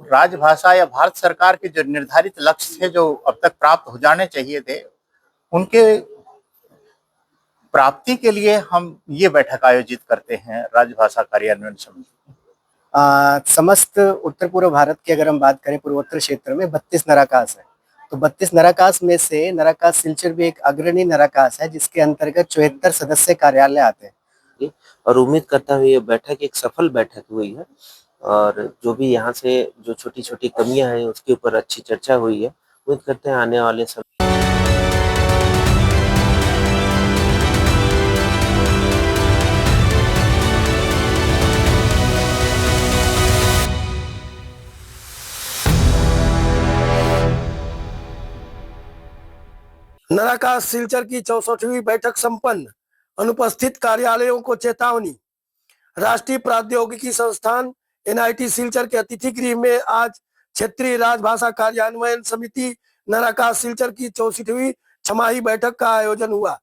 राजभाषा या भारत सरकार के जो निर्धारित लक्ष्य थे, जो अब तक प्राप्त हो जाने चाहिए थे, उनके प्राप्ति के लिए हम ये बैठक आयोजित करते हैं राजभाषा कार्यान्वयन समिति। समस्त उत्तर पूर्व भारत की अगर हम बात करें, पूर्वोत्तर क्षेत्र में 32 नराकास है। तो 32 नराकास में से नराकास सिलचर भी एक अग्रणी नराकास है, जिसके अंतर्गत 74 सदस्य कार्यालय आते हैं। और उम्मीद करता हूँ ये बैठक एक सफल बैठक हुई है और जो भी यहाँ से जो छोटी-छोटी कमियां हैं उसके ऊपर अच्छी चर्चा हुई है। उम्मीद करते हैं आने वाले समय नराकास सिलचर की 64वीं बैठक संपन्न। अनुपस्थित कार्यालयों को चेतावनी। राष्ट्रीय प्रौद्योगिकी संस्थान एनआईटी सिलचर के अतिथि गृह में आज क्षेत्रीय राजभाषा कार्यान्वयन समिति नराकास सिलचर की 64वीं छमाही बैठक का आयोजन हुआ।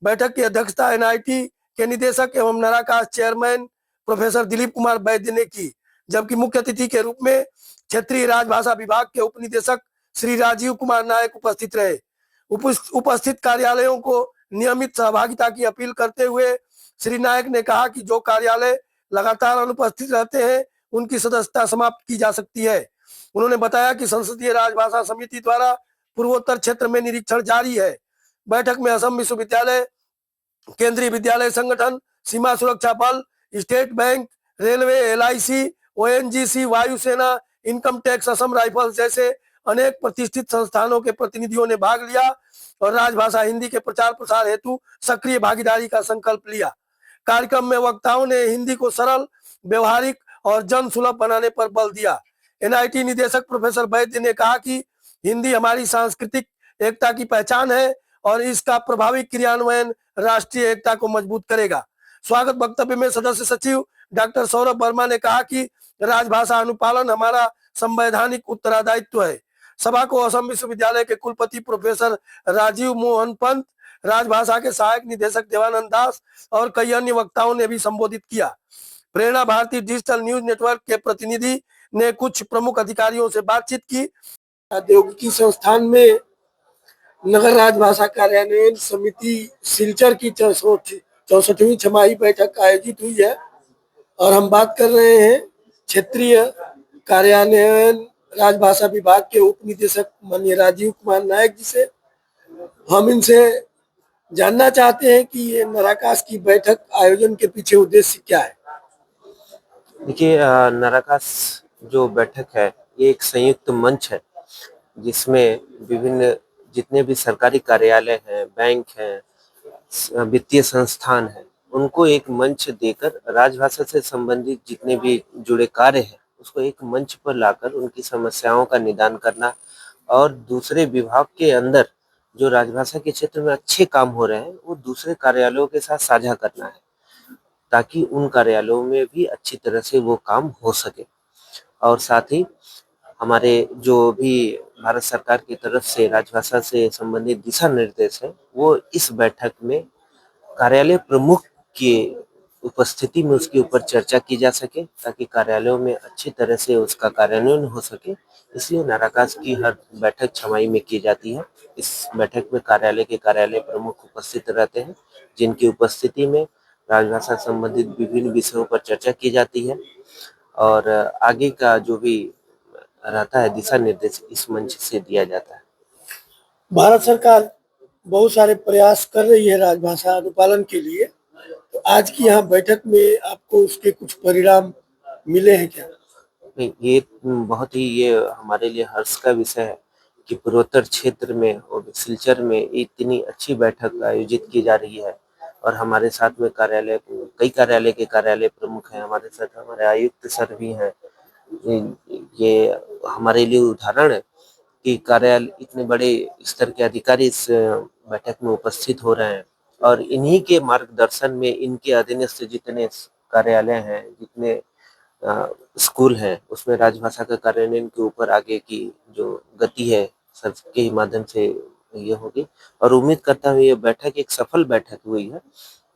बैठक की अध्यक्षता एनआईटी के निदेशक एवं नराकास चेयरमैन प्रोफेसर दिलीप कुमार वैद्य ने की, जबकि मुख्य अतिथि के रूप में क्षेत्रीय राजभाषा विभाग के उप निदेशक श्री राजीव कुमार नायक उपस्थित रहे। उपस्थित कार्यालयों को नियमित सहभागिता की अपील करते हुए श्री नायक ने कहा कि जो कार्यालय लगातार अनुपस्थित रहते हैं उनकी सदस्यता समाप्त की जा सकती है। उन्होंने बताया कि संसदीय राजभाषा समिति द्वारा पूर्वोत्तर क्षेत्र में निरीक्षण जारी है। बैठक में असम विश्वविद्यालय, केंद्रीय विद्यालय संगठन, सीमा सुरक्षा बल, state bank, railway, LIC, ONGC, वायुसेना, इनकम टैक्स, असम राइफल्स जैसे अनेक प्रतिष्ठित संस्थानों के प्रतिनिधियों ने भाग लिया और राजभाषा हिंदी के प्रचार प्रसार हेतु सक्रिय भागीदारी का संकल्प लिया। कार्यक्रम में वक्ताओं ने हिंदी को सरल, व्यवहारिक और जन सुलभ बनाने पर बल दिया। एनआईटी निदेशक प्रोफेसर वैद्य ने कहा कि हिंदी हमारी सांस्कृतिक एकता की पहचान है और इसका प्रभावी क्रियान्वयन राष्ट्रीय एकता को मजबूत करेगा। स्वागत वक्तव्य में सदस्य सचिव डॉक्टर सौरभ वर्मा ने कहा कि राजभाषा अनुपालन हमारा संवैधानिक उत्तरदायित्व है। सभा को असम विश्वविद्यालय के कुलपति प्रोफेसर राजीव मोहन पंत, राजभाषा के सहायक निदेशक देवानंद दास और कई अन्य वक्ताओं ने भी संबोधित किया। प्रेरणा भारती डिजिटल न्यूज नेटवर्क के प्रतिनिधि ने कुछ प्रमुख अधिकारियों से बातचीत की। औद्योगिकी संस्थान में नगर राजभाषा कार्यान्वयन समिति सिलचर की 64वीं छमाही बैठक आयोजित हुई है और हम बात कर रहे हैं क्षेत्रीय कार्यान्वयन राजभाषा विभाग के उप निदेशक माननीय राजीव कुमार नायक जी से। हम इनसे जानना चाहते हैं कि ये नराकास की बैठक आयोजन के पीछे उद्देश्य क्या है। देखिए, नराकास जो बैठक है ये एक संयुक्त मंच है जिसमें विभिन्न जितने भी सरकारी कार्यालय हैं, बैंक हैं, वित्तीय संस्थान हैं, उनको एक मंच देकर राजभाषा से संबंधित जितने भी जुड़े कार्य हैं उसको एक मंच पर लाकर उनकी समस्याओं का निदान करना और दूसरे विभाग के अंदर जो राजभाषा के क्षेत्र में अच्छे काम हो रहे हैं वो दूसरे कार्यालयों के साथ साझा करना है ताकि उन कार्यालयों में भी अच्छी तरह से वो काम हो सके। और साथ ही हमारे जो भी भारत सरकार की तरफ से राजभाषा से संबंधित दिशा निर्देश है वो इस बैठक में कार्यालय प्रमुख की उपस्थिति में उसके ऊपर चर्चा की जा सके ताकि कार्यालयों में अच्छी तरह से उसका कार्यान्वयन हो सके। इसलिए नराकास की हर बैठक छमाही में की जाती है। इस बैठक में कार्यालय के कार्यालय प्रमुख उपस्थित रहते हैं जिनकी उपस्थिति में राजभाषा संबंधित विभिन्न विषयों पर चर्चा की जाती है और आगे का जो भी रहता है दिशा निर्देश इस मंच से दिया जाता है। भारत सरकार बहुत सारे प्रयास कर रही है राजभाषा अनुपालन के लिए, तो आज की यहाँ बैठक में आपको उसके कुछ परिणाम मिले हैं क्या? नहीं, ये बहुत ही ये हमारे लिए हर्ष का विषय है कि पूर्वोत्तर क्षेत्र में और सिलचर में इतनी अच्छी बैठक आयोजित की जा रही है और हमारे साथ में कई कार्यालय के कार्यालय प्रमुख हैं, हमारे साथ हमारे आयुक्त सर भी हैं। ये हमारे लिए उदाहरण है कि कार्यालय इतने बड़े स्तर के अधिकारी इस बैठक में उपस्थित हो रहे हैं और इन्हीं के मार्गदर्शन में इनके अधीनस्थ जितने कार्यालय हैं, जितने स्कूल हैं, उसमें राजभाषा का कार्यान्वयन के ऊपर आगे की जो गति है सर के माध्यम से ये होगी और उम्मीद करता हूँ ये बैठक एक सफल बैठक हुई है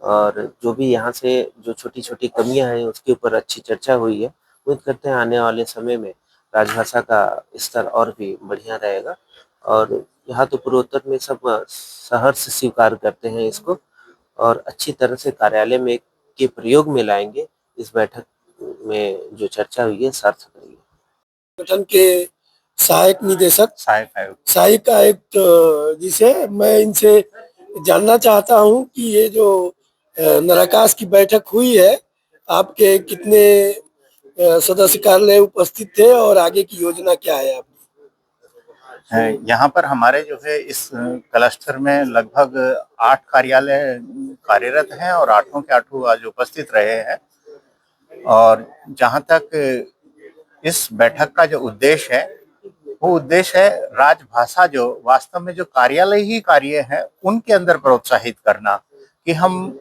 और जो भी यहाँ से जो छोटी-छोटी कमियां हैं उसके ऊपर अच्छी चर्चा हुई है। उम्मीद करते हैं आने वाले समय में राजभाषा का स्तर और भी बढ़िया रहेगा। और यहाँ तो पूर्वोत्तर में सब सहर्ष स्वीकार करते हैं इसको, और अच्छी तरह से कार्यालय में के प्रयोग में लाएंगे। इस बैठक में जो चर्चा हुई है सार्थक रही है। संगठन के सहायक निदेशक सहायक आयुक्त जी से मैं इनसे जानना चाहता हूं कि ये जो नराकास की बैठक हुई है, आपके कितने सदस्य कार्यालय उपस्थित थे और आगे की योजना क्या है आपकी? यहाँ पर हमारे जो है इस क्लस्टर में लगभग 8 कार्यालय कार्यरत हैं और 8 के 8 आज उपस्थित रहे हैं। और जहाँ तक इस बैठक का जो उद्देश्य है, वो उद्देश्य है राजभाषा जो वास्तव में जो कार्यालय ही कार्य है उनके अंदर प्रोत्साहित करना, कि हम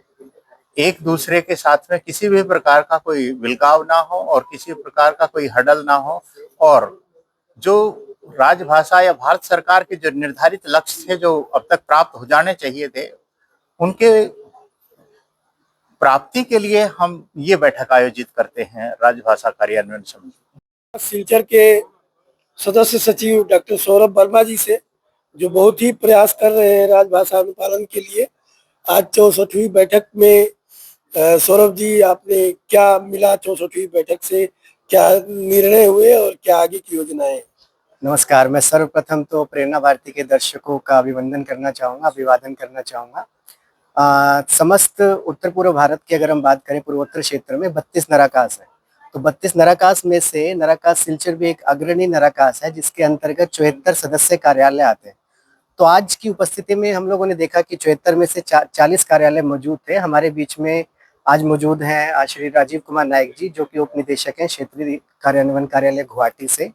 एक दूसरे के साथ में किसी भी प्रकार का कोई विलगाव ना हो और किसी प्रकार का कोई हडल ना हो, और जो राजभाषा या भारत सरकार के जो निर्धारित लक्ष्य थे जो अब तक प्राप्त हो जाने चाहिए थे, उनके प्राप्ति के लिए हम ये बैठक आयोजित करते हैं राजभाषा कार्यान्वयन समिति। सिलचर के सदस्य सचिव डॉक्टर सौरभ वर्मा जी से, जो बहुत ही प्रयास कर रहे हैं राजभाषा अनुपालन के लिए। आज 64वीं बैठक में सौरभ जी, आपने क्या मिला 64वीं बैठक से, क्या निर्णय हुए और क्या आगे की योजनाएं? नमस्कार। मैं सर्वप्रथम तो प्रेरणा भारती के दर्शकों का अभिवादन करना चाहूँगा। समस्त उत्तर पूर्व भारत की अगर हम बात करें, पूर्वोत्तर क्षेत्र में 32 नराकास है। तो 32 नराकास में से नराकास सिलचर भी एक अग्रणी नराकास है, जिसके अंतर्गत 74 सदस्य कार्यालय आते हैं। तो आज की उपस्थिति में हम लोगों ने देखा कि 74 में से 40 कार्यालय मौजूद थे। हमारे बीच में आज मौजूद हैं श्री राजीव कुमार नायक जी, जो कि उप निदेशक हैं क्षेत्रीय कार्यान्वयन कार्यालय गुवाहाटी से।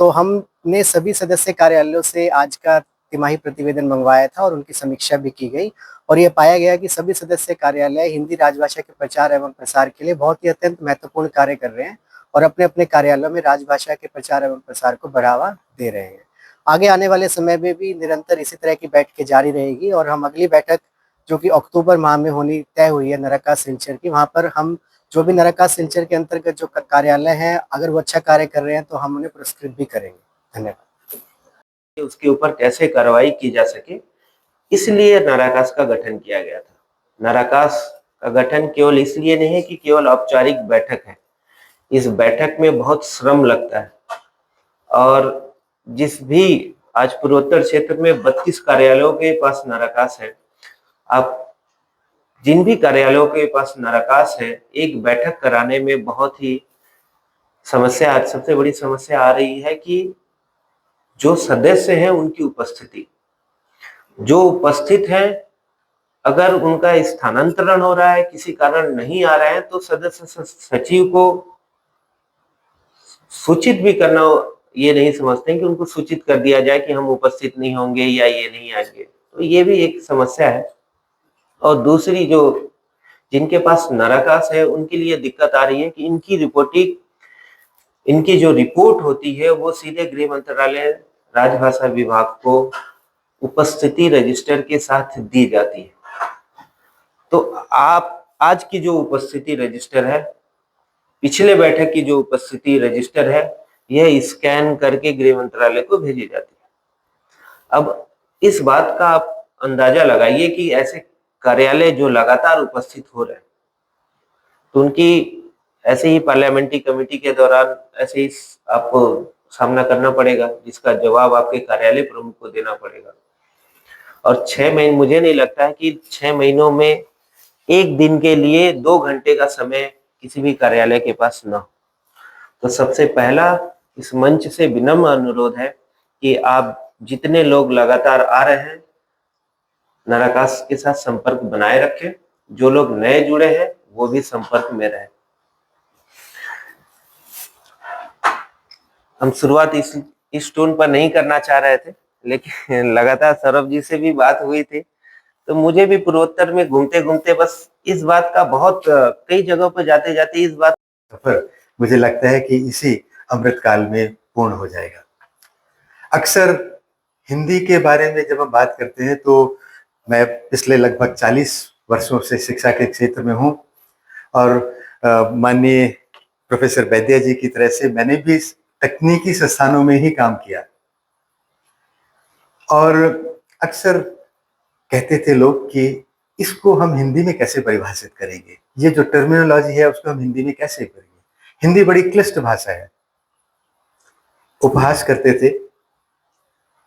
तो हमने सभी सदस्य कार्यालयों से आज का तिमाही प्रतिवेदन मंगवाया था और उनकी समीक्षा भी की गई, और ये पाया गया कि सभी सदस्य कार्यालय हिंदी राजभाषा के प्रचार एवं प्रसार के लिए बहुत ही अत्यंत महत्वपूर्ण कार्य कर रहे हैं और अपने अपने कार्यालयों में राजभाषा के प्रचार एवं प्रसार को बढ़ावा दे रहे हैं। आगे आने वाले समय में भी निरंतर इसी तरह की बैठकें जारी रहेगी, और हम अगली बैठक जो कि अक्टूबर माह में होनी तय हुई है नराकास सिलचर की, वहाँ पर हम जो भी नराकास सिलचर के अंतर्गत जो कार्यालय हैं, अगर वो अच्छा कार्य कर रहे हैं तो हम उन्हें पुरस्कृत भी करेंगे। धन्यवाद। उसके ऊपर कैसे कार्रवाई की जा सके, इसलिए नराकास का गठन किया गया था। नराकास का गठन केवल इसलिए नहीं है कि केवल औपचारिक बैठक है। इस बैठक में बहुत श्रम लगता है, और जिस भी आज पूर्वोत्तर क्षेत्र में 32 कार्यालयों के पास नराकास है, आप जिन भी कार्यालयों के पास नराकास है, एक बैठक कराने में बहुत ही समस्या, आज सबसे बड़ी समस्या आ रही है कि जो सदस्य हैं उनकी उपस्थिति, जो उपस्थित हैं अगर उनका स्थानांतरण हो रहा है, किसी कारण नहीं आ रहे हैं, तो सदस्य सचिव को सूचित भी करना ये नहीं समझते हैं कि उनको सूचित कर दिया जाए कि हम उपस्थित नहीं होंगे या ये नहीं आएंगे। तो ये भी एक समस्या है। और दूसरी, जो जिनके पास नराकास है उनके लिए दिक्कत आ रही है कि इनकी जो रिपोर्ट होती है वो सीधे गृह मंत्रालय राजभाषा विभाग को उपस्थिति रजिस्टर के साथ दी जाती है। तो आप आज की जो उपस्थिति रजिस्टर है, पिछले बैठक की जो उपस्थिति रजिस्टर है, यह स्कैन करके गृह मंत्रालय को भेजी जाती है। अब इस बात का आप अंदाजा लगाइए कि ऐसे कार्यालय जो लगातार उपस्थित हो रहे हैं, तो उनकी ऐसे ही पार्लियामेंट्री कमेटी के दौरान ऐसे ही आपको सामना करना पड़ेगा, जिसका जवाब आपके कार्यालय प्रमुख को देना पड़ेगा। और 6 महीने, मुझे नहीं लगता है कि 6 महीनों में एक दिन के लिए 2 घंटे का समय किसी भी कार्यालय के पास न हो। तो सबसे पहला इस मंच से विनम्र अनुरोध है कि आप जितने लोग लगातार आ रहे हैं, नराकास के साथ संपर्क बनाए रखें। जो लोग नए जुड़े हैं वो भी संपर्क में रहें। हम शुरुआत इस टोन पर नहीं करना चाह रहे थे, लेकिन लगातार सौरभ जी से भी बात हुई थी, तो मुझे भी पूर्वोत्तर में घूमते घूमते बस इस बात का बहुत, कई जगहों पर जाते जाते इस बात सफर मुझे लगता है कि इसी अमृतकाल में पूर्ण हो जाएगा। अक्सर हिंदी के बारे में जब हम बात करते हैं तो मैं पिछले लगभग 40 वर्षों से शिक्षा के क्षेत्र में हूँ, और माननीय प्रोफेसर वैद्य जी की तरह से मैंने भी तकनीकी संस्थानों में ही काम किया। और अक्सर कहते थे लोग कि इसको हम हिंदी में कैसे परिभाषित करेंगे, ये जो टर्मिनोलॉजी है उसको हम हिंदी में कैसे करेंगे। हिंदी बड़ी क्लिष्ट भाषा है। उपहास करते थे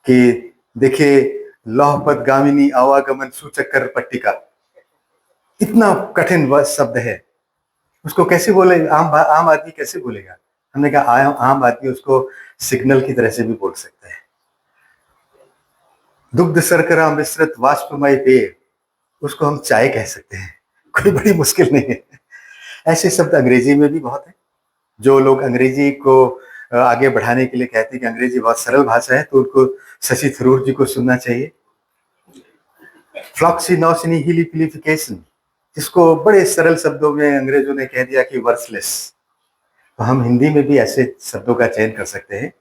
कि देखिए लौह पद गामिनी आवागमन सूचक कर पट्टिका, इतना कठिन शब्द है, उसको कैसे बोले, आम आदमी कैसे बोलेगा। हमने कहा आम आदमी उसको सिग्नल की तरह से भी बोल सकता है। दुग्ध शर्करा मिश्रित वाष्पमय पेय, उसको हम चाय कह सकते हैं, कोई बड़ी मुश्किल नहीं है। ऐसे शब्द अंग्रेजी में भी बहुत है। जो लोग अंग्रेजी को आगे बढ़ाने के लिए कहते हैं कि अंग्रेजी बहुत सरल भाषा है, तो उनको शशि थरूर जी को सुनना चाहिए। फ्लॉक्सीनोसिनी हीलिफिलिफिकेशन, जिसको बड़े सरल शब्दों में अंग्रेजों ने कह दिया कि वर्थलेस। तो हम हिंदी में भी ऐसे शब्दों का चयन कर सकते हैं।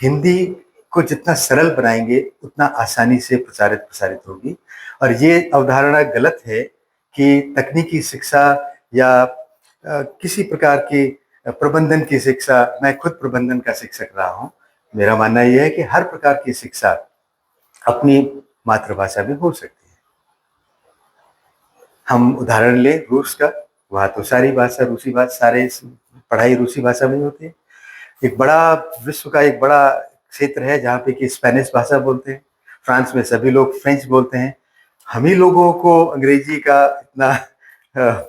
हिंदी को जितना सरल बनाएंगे उतना आसानी से प्रसारित होगी। और ये अवधारणा गलत है कि तकनीकी शिक्षा या किसी प्रकार की प्रबंधन की शिक्षा, मैं खुद प्रबंधन का शिक्षक रहा हूँ, मेरा मानना यह है कि हर प्रकार की शिक्षा अपनी मातृभाषा में हो सकती है। हम उदाहरण ले रूस का, वहाँ तो सारी भाषा रूसी भाषा, सारे पढ़ाई रूसी भाषा में होती है। एक बड़ा विश्व का एक बड़ा क्षेत्र है जहाँ पे कि स्पेनिश भाषा बोलते हैं। फ्रांस में सभी लोग फ्रेंच बोलते हैं। हम ही लोगों को अंग्रेजी का इतना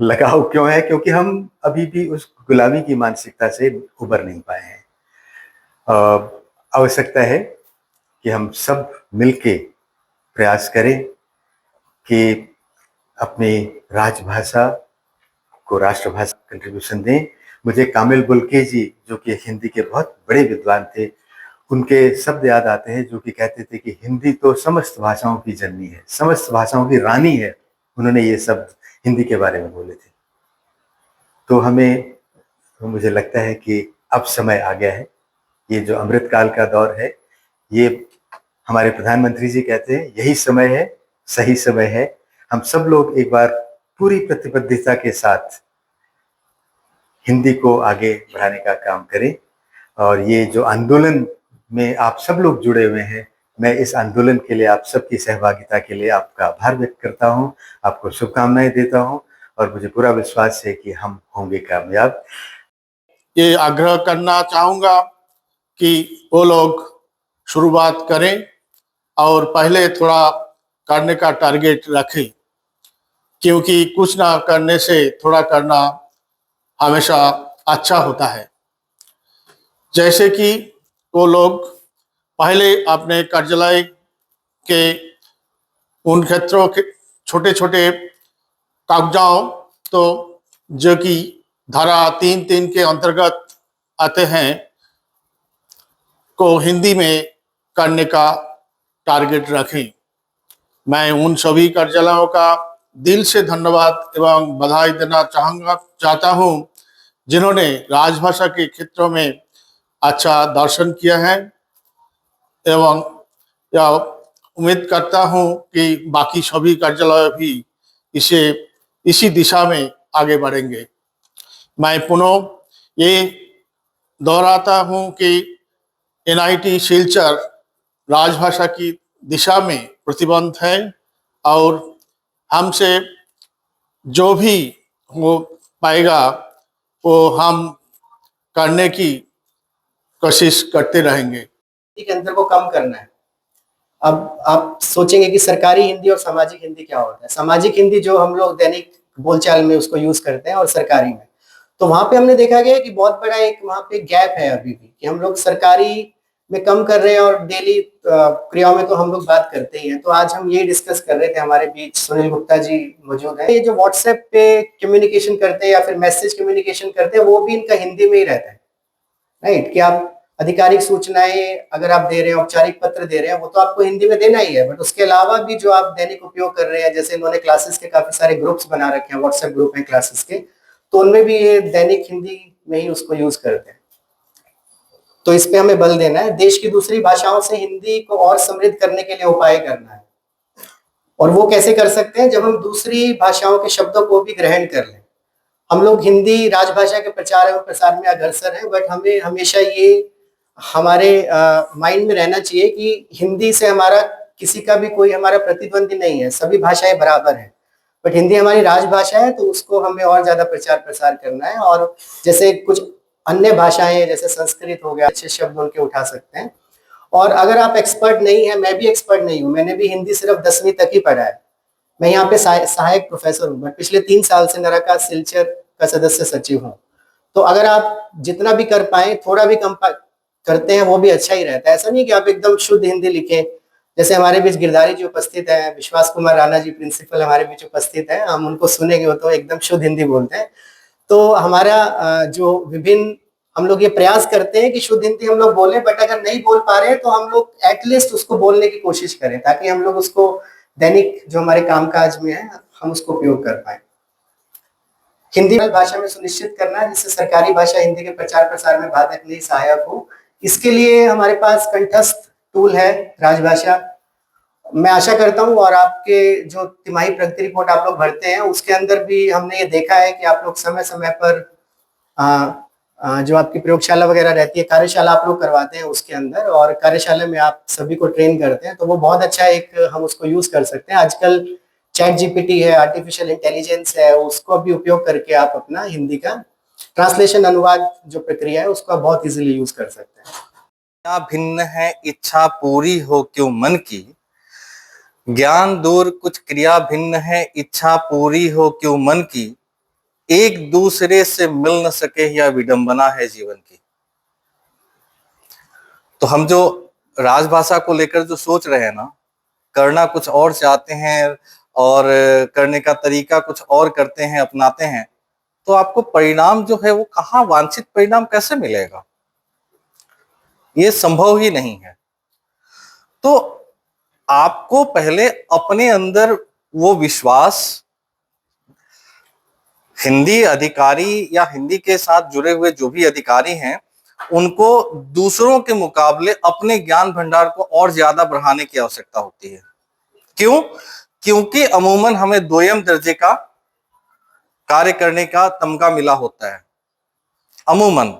लगाव क्यों है? क्योंकि हम अभी भी उस गुलामी की मानसिकता से उबर नहीं पाए हैं। आवश्यकता है कि हम सब मिलके प्रयास करें कि अपनी राजभाषा को राष्ट्रभाषा कंट्रीब्यूशन दें। मुझे कामिल बुल्के जी, जो कि हिंदी के बहुत बड़े विद्वान थे, उनके शब्द याद आते हैं जो कि कहते थे कि हिंदी तो समस्त भाषाओं की जननी है, समस्त भाषाओं की रानी है। उन्होंने ये शब्द हिंदी के बारे में बोले थे। तो मुझे लगता है कि अब समय आ गया है। ये जो अमृतकाल का दौर है, ये हमारे प्रधानमंत्री जी कहते हैं यही समय है, सही समय है। हम सब लोग एक बार पूरी प्रतिबद्धता के साथ हिंदी को आगे बढ़ाने का काम करें। और ये जो आंदोलन में आप सब लोग जुड़े हुए हैं, मैं इस आंदोलन के लिए आप सबकी सहभागिता के लिए आपका आभार व्यक्त करता हूं, आपको शुभकामनाएं देता हूं और मुझे पूरा विश्वास है कि हम होंगे कामयाब। ये आग्रह करना चाहूँगा कि वो लोग शुरुआत करें और पहले थोड़ा करने का टारगेट रखें, क्योंकि कुछ ना करने से थोड़ा करना हमेशा अच्छा होता है। जैसे कि वो लोग पहले अपने कार्यालय के उन क्षेत्रों के छोटे छोटे कागजात, तो जो कि धारा 3(3) के अंतर्गत आते हैं, को हिंदी में करने का टारगेट रखें। मैं उन सभी कार्यालयों का दिल से धन्यवाद एवं बधाई देना चाहता हूं जिन्होंने राजभाषा के क्षेत्रों में अच्छा दर्शन किया है, एवं यह उम्मीद करता हूं कि बाकी सभी कार्यालय भी इसी दिशा में आगे बढ़ेंगे। मैं पुनः ये दोहराता हूं कि NIT सिलचर राजभाषा की दिशा में प्रतिबद्ध है और हमसे जो भी हो पाएगा वो हम करने की कोशिश करते रहेंगे। के अंतर को कम करना है। अब आप सोचेंगे कि सरकारी हिंदी और सामाजिक हिंदी क्या होता है। सामाजिक हिंदी जो हम लोग दैनिक बोलचाल में उसको यूज करते हैं, और सरकारी में, तो वहां पे हमने देखा गया कि बहुत बड़ा एक वहां पे गैप है अभी भी, कि हम लोग सरकारी में कम कर रहे हैं और डेली क्रियाओं में तो हम लोग बात करते ही हैं। तो आज हम ये डिस्कस कर रहे थे, हमारे बीच सुनील गुप्ता जी मौजूद हैं। ये जो व्हाट्सएप पे कम्युनिकेशन करते हैं या फिर मैसेज कम्युनिकेशन करते हैं, वो भी इनका हिंदी में ही रहता है, राइट? कि आप आधिकारिक सूचनाएं अगर आप दे रहे हैं, औपचारिक पत्र दे रहे हैं, वो तो आपको हिंदी में देना ही है। बट उसके अलावा भी जो आप दैनिक उपयोग कर रहे हैं, जैसे इन्होंने क्लासेस के काफी सारे ग्रुप्स बना रखे हैं, व्हाट्सएप ग्रुप हैं क्लासेस के, तो उनमें भी ये दैनिक हिंदी में ही उसको यूज करते हैं। तो इस पे हमें बल देना है। देश की दूसरी भाषाओं से हिंदी को और समृद्ध करने के लिए उपाय करना है। और वो कैसे कर सकते हैं? जब हम दूसरी भाषाओं के शब्दों को भी ग्रहण कर लें। हम लोग हिंदी राजभाषा के प्रचार एवं प्रसार में अग्रसर हैं, बट हमें हमेशा ये हमारे माइंड में रहना चाहिए कि हिंदी से हमारा किसी का भी कोई हमारा प्रतिद्वंदी नहीं है, सभी भाषाएं बराबर हैं। बट हिंदी हमारी राजभाषा है, तो उसको हमें और ज्यादा प्रचार प्रसार करना है। और जैसे कुछ अन्य भाषाएं जैसे संस्कृत हो गया, अच्छे शब्द उनके उठा सकते हैं। और अगर आप एक्सपर्ट नहीं है, मैं भी एक्सपर्ट नहीं हूँ, मैंने भी हिंदी सिर्फ 10वीं तक ही पढ़ा है। मैं यहाँ पे सहायक प्रोफेसर हूँ, बट पिछले 3 साल से नराकास सिलचर का सदस्य सचिव हूँ। तो अगर आप जितना भी कर पाए, थोड़ा भी कम करते हैं, वो भी अच्छा ही रहता है। ऐसा नहीं कि आप एकदम शुद्ध हिंदी लिखें। जैसे हमारे बीच गिरधारी जी उपस्थित हैं, विश्वास कुमार राणा जी प्रिंसिपल हमारे बीच उपस्थित हैं, हम उनको सुनेंगे, वो तो एकदम शुद्ध हिंदी बोलते हैं। तो हमारा जो विभिन्न हम लोग ये प्रयास करते हैं कि शुद्ध हिंदी हम लोग बोलें, बट अगर नहीं बोल पा रहे हैं तो हम लोग एटलीस्ट उसको बोलने की कोशिश करें, ताकि हम लोग उसको दैनिक जो हमारे कामकाज में है हम उसको उपयोग कर पाए। हिंदी भाषा में सुनिश्चित करना जिससे सरकारी भाषा हिंदी के प्रचार प्रसार में बाधक नहीं, सहायक हो, इसके लिए हमारे पास कंठस्थ टूल है राजभाषा। मैं आशा करता हूं, और आपके जो तिमाही प्रगति रिपोर्ट आप लोग भरते हैं उसके अंदर भी हमने ये देखा है कि आप लोग समय समय पर जो आपकी प्रयोगशाला वगैरह रहती है, कार्यशाला आप लोग करवाते हैं उसके अंदर, और कार्यशाला में आप सभी को ट्रेन करते हैं, तो वो बहुत अच्छा एक हम उसको यूज कर सकते हैं। आजकल चैट जीपीटी है, आर्टिफिशियल इंटेलिजेंस है, उसको भी उपयोग करके आप अपना हिंदी का ट्रांसलेशन अनुवाद जो प्रक्रिया है उसको आप बहुत इजीली यूज कर सकते हैं। क्या भिन्न है इच्छा पूरी हो क्यों मन की, ज्ञान दूर कुछ क्रिया भिन्न है इच्छा पूरी हो क्यों मन की, एक दूसरे से मिल न सके या विडंबना है जीवन की। तो हम जो राजभाषा को लेकर जो सोच रहे हैं ना, करना कुछ और चाहते हैं और करने का तरीका कुछ और करते हैं, अपनाते हैं, तो आपको परिणाम जो है वो कहाँ, वांछित परिणाम कैसे मिलेगा? ये संभव ही नहीं है। तो आपको पहले अपने अंदर वो विश्वास, हिंदी अधिकारी या हिंदी के साथ जुड़े हुए जो भी अधिकारी हैं, उनको दूसरों के मुकाबले अपने ज्ञान भंडार को और ज्यादा बढ़ाने की आवश्यकता होती है। क्यों? क्योंकि अमूमन हमें दोयम दर्जे का कार्य करने का तमगा मिला होता है अमूमन,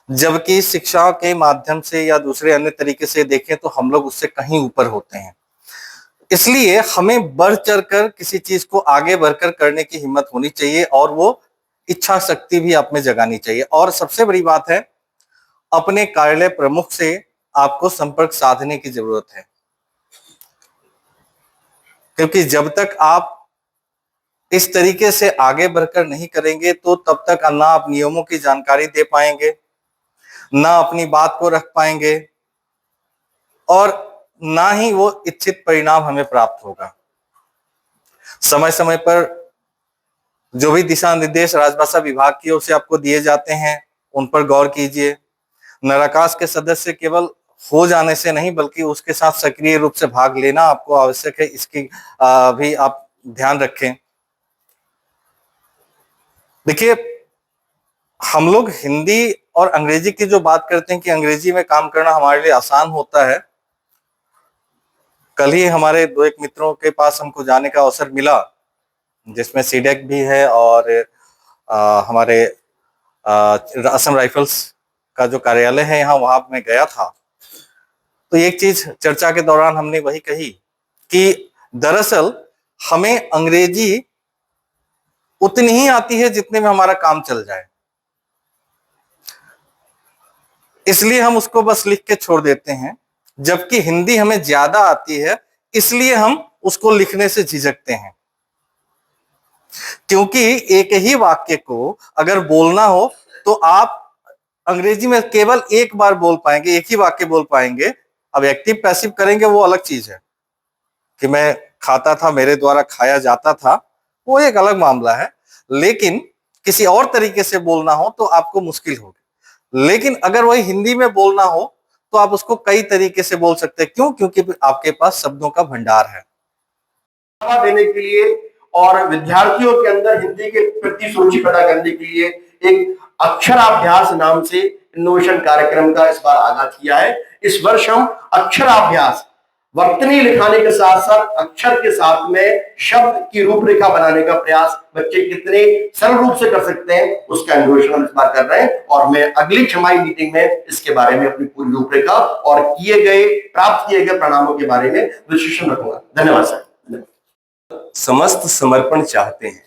जबकि शिक्षा के माध्यम से या दूसरे अन्य तरीके से देखें तो हम लोग उससे कहीं ऊपर होते हैं। इसलिए हमें बढ़ चढ़कर किसी चीज को आगे बढ़कर करने की हिम्मत होनी चाहिए, और वो इच्छा शक्ति भी आप में जगानी चाहिए। और सबसे बड़ी बात है, अपने कार्यालय प्रमुख से आपको संपर्क साधने की जरूरत है, क्योंकि जब तक आप इस तरीके से आगे बढ़कर नहीं करेंगे तो तब तक ना आप नियमों की जानकारी दे पाएंगे, ना अपनी बात को रख पाएंगे, और ना ही वो इच्छित परिणाम हमें प्राप्त होगा। समय समय पर जो भी दिशा निर्देश राजभाषा विभाग की ओर से आपको दिए जाते हैं उन पर गौर कीजिए। नराकास के सदस्य केवल हो जाने से नहीं, बल्कि उसके साथ सक्रिय रूप से भाग लेना आपको आवश्यक है, इसकी भी आप ध्यान रखें। देखिए, हम लोग हिंदी और अंग्रेजी की जो बात करते हैं कि अंग्रेजी में काम करना हमारे लिए आसान होता है, कल ही हमारे 2 एक मित्रों के पास हमको जाने का अवसर मिला, जिसमें सीडेक भी है और हमारे असम राइफल्स का जो कार्यालय है यहाँ, वहां मैं गया था। तो एक चीज चर्चा के दौरान हमने वही कही कि दरअसल हमें अंग्रेजी उतनी ही आती है जितने में हमारा काम चल जाए, इसलिए हम उसको बस लिख के छोड़ देते हैं, जबकि हिंदी हमें ज्यादा आती है, इसलिए हम उसको लिखने से झिझकते हैं। क्योंकि एक ही वाक्य को अगर बोलना हो तो आप अंग्रेजी में केवल एक बार बोल पाएंगे, एक ही वाक्य बोल पाएंगे। अब एक्टिव पैसिव करेंगे वो अलग चीज है, कि मैं खाता था, मेरे द्वारा खाया जाता था, वो एक अलग मामला है। लेकिन किसी और तरीके से बोलना हो तो आपको मुश्किल होगी। लेकिन अगर वही हिंदी में बोलना हो तो आप उसको कई तरीके से बोल सकते हैं। क्यों? क्योंकि आपके पास शब्दों का भंडार है। देने के लिए और विद्यार्थियों के अंदर हिंदी के प्रति रुचि पैदा करने के लिए एक अक्षराभ्यास नाम से इनोवेशन कार्यक्रम का इस बार आगाज किया है। इस वर्ष हम अक्षराभ्यास वर्तनी लिखाने के साथ साथ अक्षर के साथ में शब्द की रूपरेखा बनाने का प्रयास बच्चे कितने सरल रूप से कर सकते हैं उसका अन्वेषण हम इस बार कर रहे हैं। और मैं अगली छमाही मीटिंग में इसके बारे में अपनी पूरी रूपरेखा और प्राप्त किए गए परिणामों के बारे में विश्लेषण रखूंगा। धन्यवाद सर। समस्त समर्पण चाहते हैं।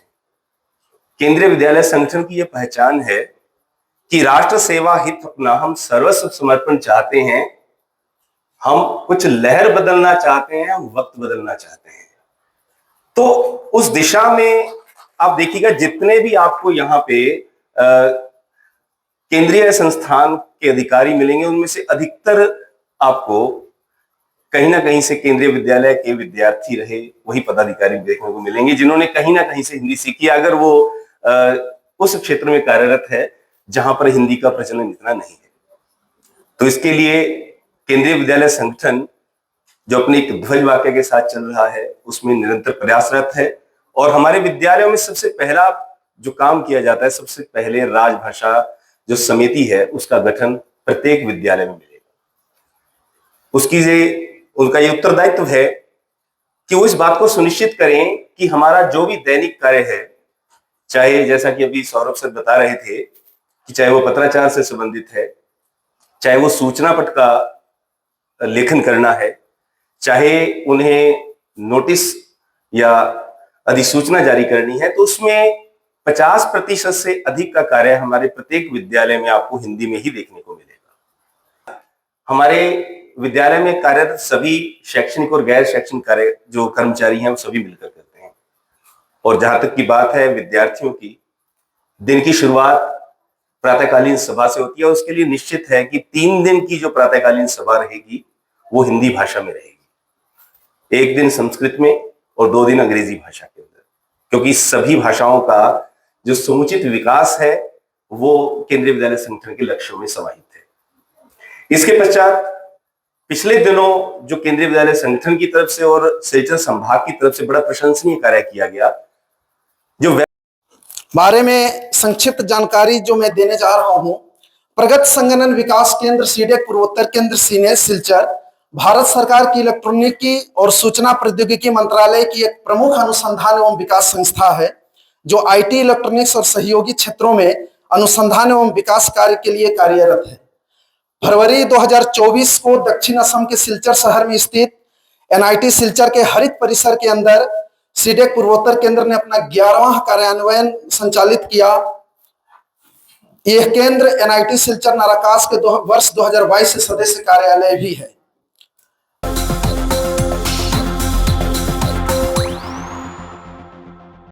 केंद्रीय विद्यालय संगठन की यह पहचान है कि राष्ट्र सेवा हित अपना हम सर्वस्व समर्पण चाहते हैं। हम कुछ लहर बदलना चाहते हैं, हम वक्त बदलना चाहते हैं। तो उस दिशा में आप देखिएगा जितने भी आपको यहाँ पे केंद्रीय संस्थान के अधिकारी मिलेंगे उनमें से अधिकतर आपको कहीं ना कहीं से केंद्रीय विद्यालय के विद्यार्थी रहे वही पदाधिकारी देखने को मिलेंगे जिन्होंने कहीं ना कहीं से हिंदी सीखी, अगर वो उस क्षेत्र में कार्यरत है जहां पर हिंदी का प्रचलन इतना नहीं है। तो इसके लिए केंद्रीय विद्यालय संगठन जो अपने एक ध्वज वाक्य के साथ चल रहा है उसमें निरंतर प्रयासरत है। और हमारे विद्यालयों में सबसे पहला जो काम किया जाता है, सबसे पहले राजभाषा जो समिति है उसका गठन प्रत्येक विद्यालय में मिलेगा। उनका ये उत्तरदायित्व है कि वो इस बात को सुनिश्चित करें कि हमारा जो भी दैनिक कार्य है, चाहे जैसा कि अभी सौरभ सर बता रहे थे कि चाहे वो पत्राचार से संबंधित है, चाहे वो सूचना पट का लेखन करना है, चाहे उन्हें नोटिस या अधिसूचना जारी करनी है, तो उसमें 50% से अधिक का कार्य हमारे प्रत्येक विद्यालय में आपको हिंदी में ही देखने को मिलेगा। हमारे विद्यालय में कार्यरत सभी शैक्षणिक और गैर शैक्षणिक कार्य जो कर्मचारी हैं वो सभी मिलकर करते हैं। और जहां तक की बात है विद्यार्थियों की, दिन की शुरुआत प्रातःकालीन सभा से होती है। उसके लिए निश्चित है कि 3 दिन की जो प्रातःकालीन सभा रहेगी वो हिंदी भाषा में रहेगी, 1 दिन संस्कृत में और 2 दिन अंग्रेजी भाषा के अंदर, क्योंकि सभी भाषाओं का जो समुचित विकास है वो केंद्रीय विद्यालय संगठन के लक्ष्यों में समाहित है। इसके पश्चात पिछले दिनों जो केंद्रीय विद्यालय संगठन की तरफ से और सिलचर संभाग की तरफ से बड़ा प्रशंसनीय कार्य किया गया, जो बारे में संक्षिप्त जानकारी जो मैं देने जा रहा हूं। प्रगत संगणन विकास केंद्र सीडेक पूर्वोत्तर केंद्र सीने सिलचर भारत सरकार की इलेक्ट्रॉनिकी और सूचना प्रौद्योगिकी मंत्रालय की एक प्रमुख अनुसंधान एवं विकास संस्था है जो आईटी, इलेक्ट्रॉनिक्स और सहयोगी क्षेत्रों में अनुसंधान एवं विकास कार्य के लिए कार्यरत है। फरवरी 2024 को दक्षिण असम के सिलचर शहर में स्थित एनआईटी सिलचर के हरित परिसर के अंदर सीडेक पूर्वोत्तर केंद्र ने अपना 11वां कार्यान्वयन संचालित किया। यह केंद्र एनआईटी सिलचर नाराकास के वर्ष 2022 से सदस्य कार्यालय भी है।